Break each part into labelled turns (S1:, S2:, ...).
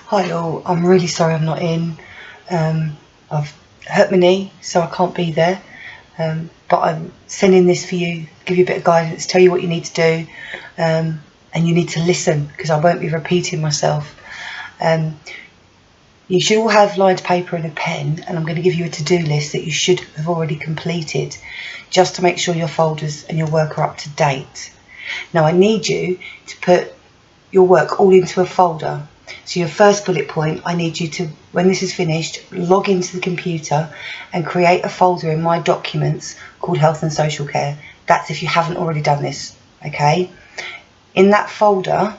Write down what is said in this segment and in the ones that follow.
S1: Hi all, I'm really sorry I'm not in. I've hurt my knee, so I can't be there. But I'm sending this for you, give you a bit of guidance, tell you what you need to do, and you need to listen because I won't be repeating myself. You should all have lined paper and a pen, and I'm going to give you a to-do list that you should have already completed, just to make sure your folders and your work are up to date. Now I need you to put your work all into a folder. So your first bullet point, I need you to, when this is finished, log into the computer and create a folder in my documents called Health and Social Care. That's if you haven't already done this, okay? In that folder,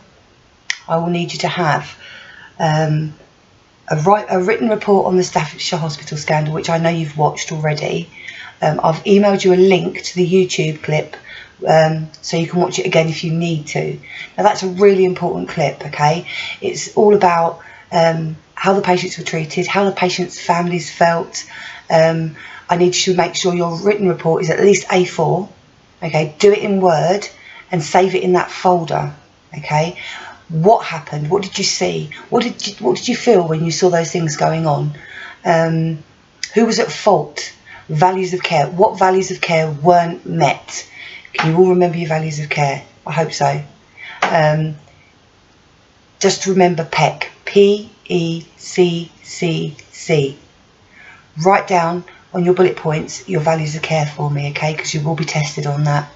S1: I will need you to have a written report on the Staffordshire hospital scandal, which I know you've watched already. I've emailed you a link to the YouTube clip so you can watch it again if you need to. Now that's a really important clip, okay? It's all about how the patients were treated, how the patients' families felt. I need you to make sure your written report is at least A4, okay? Do it in Word and save it in that folder, okay? What happened? What did you see? What did you feel when you saw those things going on? Who was at fault? Values of care. What values of care weren't met? Can you all remember your values of care? I hope so. Just remember PECC. P-E-C-C-C. Write down on your bullet points your values of care for me, okay? Because you will be tested on that.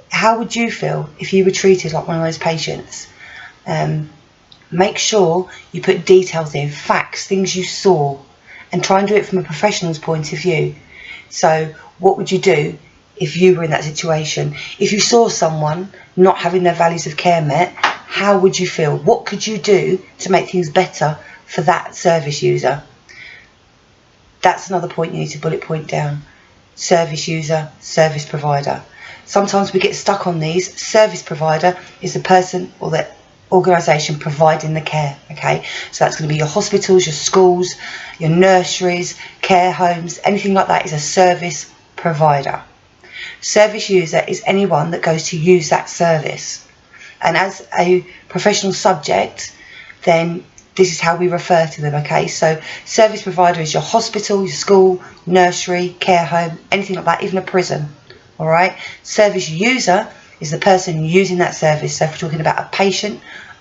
S1: How would you feel if you were treated like one of those patients? Make sure you put details in, facts, things you saw, and try and do it from a professional's point of view. So what would you do if you were in that situation? If you saw someone not having their values of care met, how would you feel? What could you do to make things better for that service user? That's another point you need to bullet point down. Service user, service provider. Sometimes we get stuck on these. Service provider is the person or the organisation providing the care, okay? So that's going to be your hospitals, your schools, your nurseries, care homes, anything like that is a service provider. Service user is anyone that goes to use that service. And as a professional subject, then this is how we refer to them, okay? So service provider is your hospital, your school, nursery, care home, anything like that, even a prison, all right? Service user is the person using that service. So if we're talking about a patient,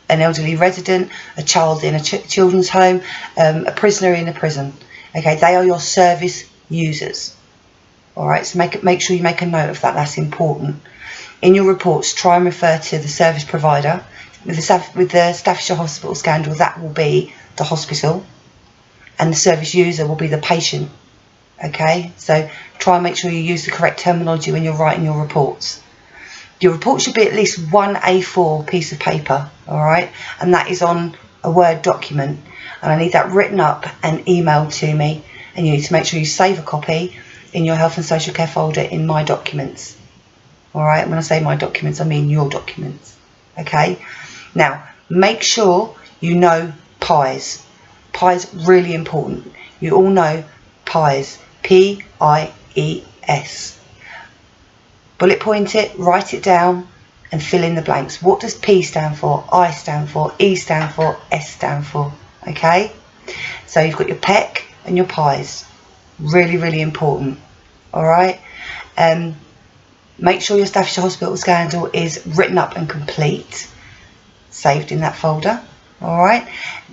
S1: an elderly resident, a child in a children's home, a prisoner in a prison, okay? They are your service users, all right? So make sure you make a note of that. That's important. In your reports, try and refer to the service provider. With the Staffordshire hospital scandal, that will be the hospital, and the service user will be the patient, okay? So try and make sure you use the correct terminology when you're writing your reports. Your report should be at least one A4 piece of paper, all right? And that is on a Word document. And I need that written up and emailed to me. And you need to make sure you save a copy in your health and social care folder in my documents. All right, when I say my documents, I mean your documents, okay? Now, make sure you know PIES. PIES, really important. You all know PIES, P-I-E-S. Bullet point it, write it down, and fill in the blanks. What does P stand for, I stand for, E stand for, S stand for, okay? So you've got your PECC and your PIES. Really, really important, all right? Make sure your Staffordshire hospital scandal is written up and complete, saved in that folder, all right?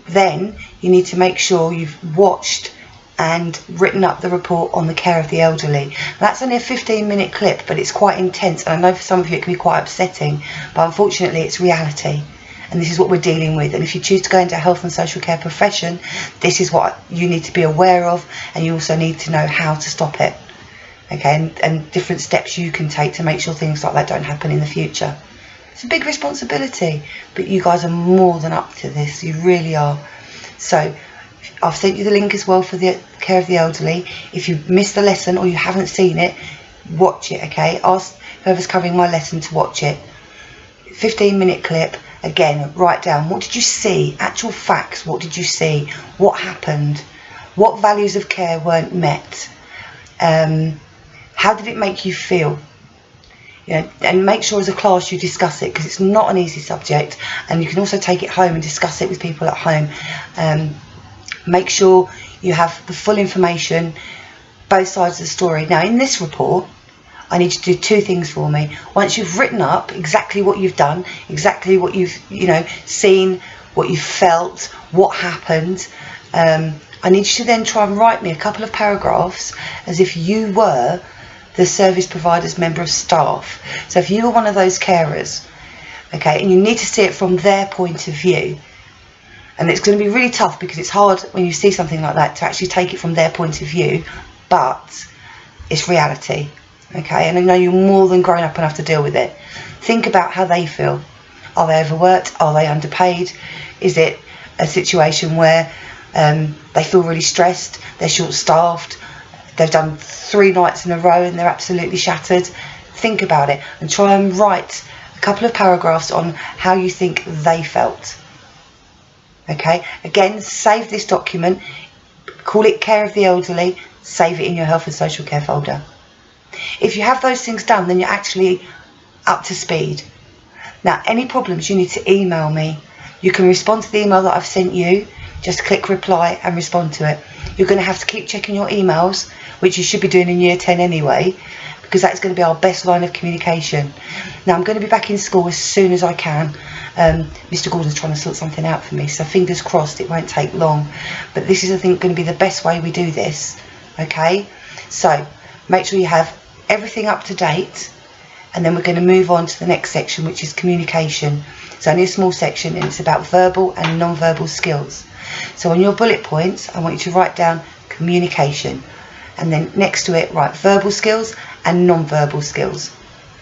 S1: Then you need to make sure you've watched and written up the report on the care of the elderly. That's only a 15-minute clip, but it's quite intense, and I know for some of you it can be quite upsetting, but unfortunately it's reality, and this is what we're dealing with. And if you choose to go into a health and social care profession, this is what you need to be aware of, and you also need to know how to stop it, okay, and different steps you can take to make sure things like that don't happen in the future. It's a big responsibility, but you guys are more than up to this. You really are. So I've sent you the link as well for the care of the elderly. If you've missed the lesson or you haven't seen it, watch it, okay? Ask whoever's covering my lesson to watch it. 15-minute clip. Again, write down, what did you see? Actual facts, what did you see? What happened? What values of care weren't met? How did it make you feel? And make sure as a class you discuss it, because it's not an easy subject, and you can also take it home and discuss it with people at home. Make sure you have the full information, both sides of the story. Now in this report, I need you to do two things for me. Once you've written up exactly what you've done, exactly what you've seen, what you've felt, what happened, I need you to then try and write me a couple of paragraphs as if you were the service provider's member of staff. So if you were one of those carers, okay, and you need to see it from their point of view. And it's going to be really tough, because it's hard when you see something like that to actually take it from their point of view, but it's reality, okay? And I know you're more than grown up enough to deal with it. Think about how they feel. Are they overworked? Are they underpaid? Is it a situation where they feel really stressed, they're short-staffed, they've done 3 nights in a row and they're absolutely shattered? Think about it and try and write a couple of paragraphs on how you think they felt. Okay, again, save this document, call it Care of the Elderly, save it in your Health and Social Care folder. If you have those things done, then you're actually up to speed. Now, any problems, you need to email me. You can respond to the email that I've sent you. Just click reply and respond to it. You're going to have to keep checking your emails, which you should be doing in year 10 anyway, because that's going to be our best line of communication. Now, I'm going to be back in school as soon as I can. Mr. Gordon's trying to sort something out for me, so fingers crossed it won't take long. But this is, I think, going to be the best way we do this. Okay, so make sure you have everything up to date, and then we're going to move on to the next section, which is communication. It's only a small section, and it's about verbal and non-verbal skills. So on your bullet points, I want you to write down communication, and then next to it write verbal skills and non-verbal skills.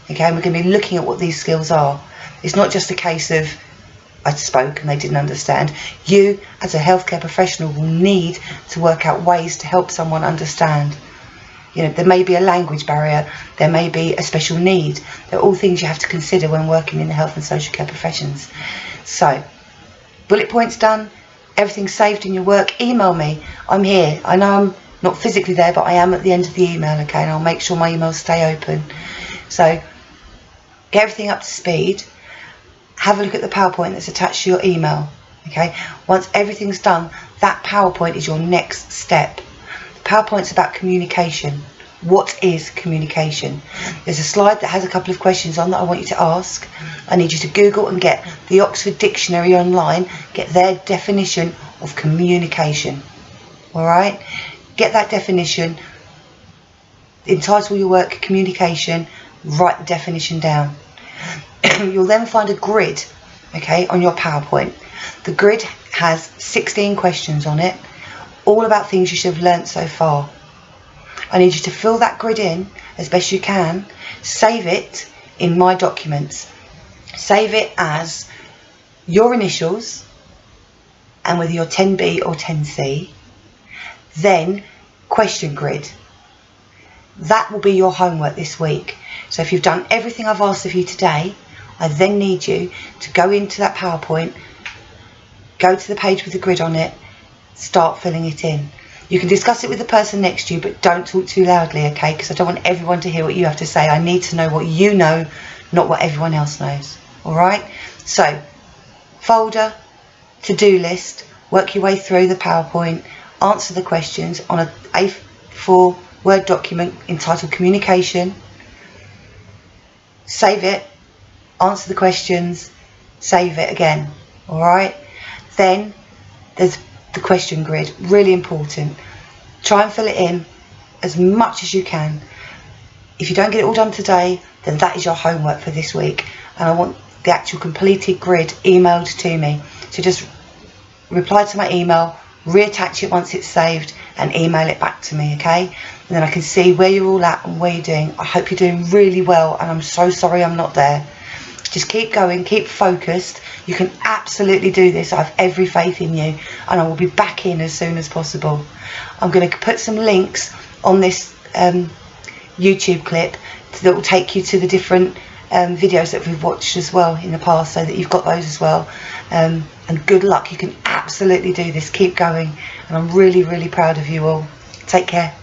S1: Okay, and we're going to be looking at what these skills are. It's not just a case of I spoke and they didn't understand. You, as a healthcare professional, will need to work out ways to help someone understand. There may be a language barrier, there may be a special need. They're all things you have to consider when working in the health and social care professions. So, bullet points done, everything saved in your work. Email me, I'm here. I know I'm not physically there, but I am at the end of the email, okay, and I'll make sure my emails stay open. So, get everything up to speed. Have a look at the PowerPoint that's attached to your email, okay? Once everything's done, that PowerPoint is your next step. PowerPoint's about communication. What is communication? There's a slide that has a couple of questions on that I want you to ask. I need you to Google and get the Oxford Dictionary online, get their definition of communication. All right? Get that definition, entitle your work communication, write the definition down. You'll then find a grid, okay, on your PowerPoint. The grid has 16 questions on it, all about things you should have learnt so far. I need you to fill that grid in as best you can. Save it in My Documents. Save it as your initials, and whether you're 10B or 10C. Then question grid. That will be your homework this week. So if you've done everything I've asked of you today, I then need you to go into that PowerPoint, go to the page with the grid on it, start filling it in. You can discuss it with the person next to you, but don't talk too loudly, okay? Because I don't want everyone to hear what you have to say. I need to know what you know, not what everyone else knows. All right? So, folder, to-do list, work your way through the PowerPoint, answer the questions on a A4 Word document entitled Communication. Save it, answer the questions, save it again. All right? Then there's the question grid, really important. Try and fill it in as much as you can. If you don't get it all done today, then that is your homework for this week, and I want the actual completed grid emailed to me. So just reply to my email, reattach it once it's saved, and email it back to me, okay? And then I can see where you're all at and where you're doing. I hope you're doing really well, and I'm so sorry I'm not there. Just keep going, keep focused. You can absolutely do this. I have every faith in you, and I will be back in as soon as possible. I'm going to put some links on this YouTube clip that will take you to the different videos that we've watched as well in the past, so that you've got those as well. And good luck. You can absolutely do this. Keep going, and I'm really, really proud of you all. Take care.